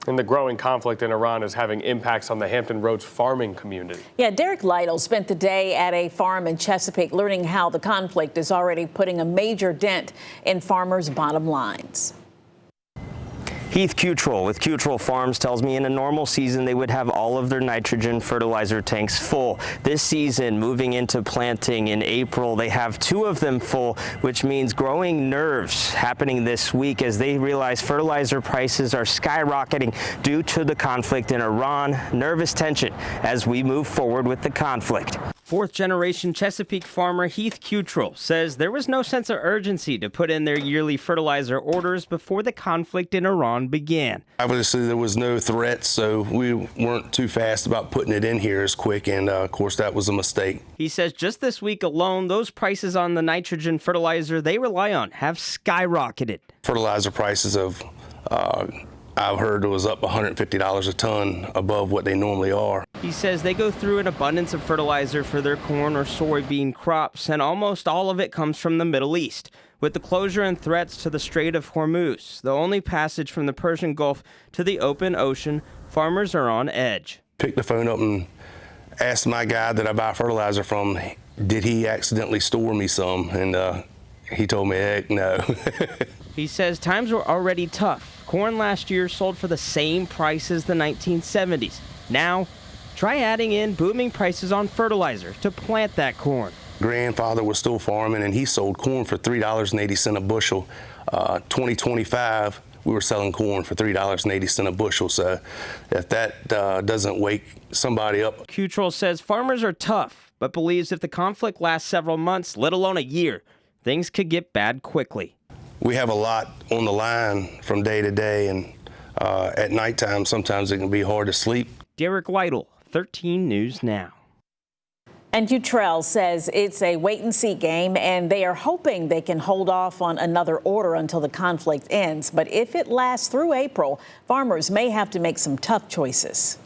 And the growing conflict in Iran is having impacts on the Hampton Roads farming community. Yeah, Derek Lytle spent the day at a farm in Chesapeake learning how the conflict is already putting a major dent in farmers' bottom lines. Heath Cutrell with Cutrell Farms tells me in a normal season they would have all of their nitrogen fertilizer tanks full. This season, moving into planting in April, they have 2 of them full, which means growing nerves happening this week as they realize fertilizer prices are skyrocketing due to the conflict in Iran. Nervous tension as we move forward with the conflict. 4th-generation Chesapeake farmer Heath Cutrell says there was no sense of urgency to put in their yearly fertilizer orders before the conflict in Iran began. Obviously, there was no threat, so we weren't too fast about putting it in here as quick, and of course, that was a mistake. He says just this week alone, those prices on the nitrogen fertilizer they rely on have skyrocketed. Fertilizer prices have, I've heard it was up $150 a ton above what they normally are. He says they go through an abundance of fertilizer for their corn or soybean crops, and almost all of it comes from the Middle East. With the closure and threats to the Strait of Hormuz, the only passage from the Persian Gulf to the open ocean, farmers are on edge. Picked the phone up and asked my guy that I buy fertilizer from, did he accidentally store me some? And he told me, heck no. He says times were already tough. Corn last year sold for the same price as the 1970s. Now, try adding in booming prices on fertilizer to plant that corn. Grandfather was still farming, and he sold corn for $3.80 a bushel. 2025, we were selling corn for $3.80 a bushel. So if that doesn't wake somebody up. Cutrell says farmers are tough, but believes if the conflict lasts several months, let alone a year, things could get bad quickly. We have a lot on the line from day to day, and at nighttime, sometimes it can be hard to sleep. Derek Lytle, 13 News Now. And Cutrell says it's a wait-and-see game, and they are hoping they can hold off on another order until the conflict ends. But if it lasts through April, farmers may have to make some tough choices.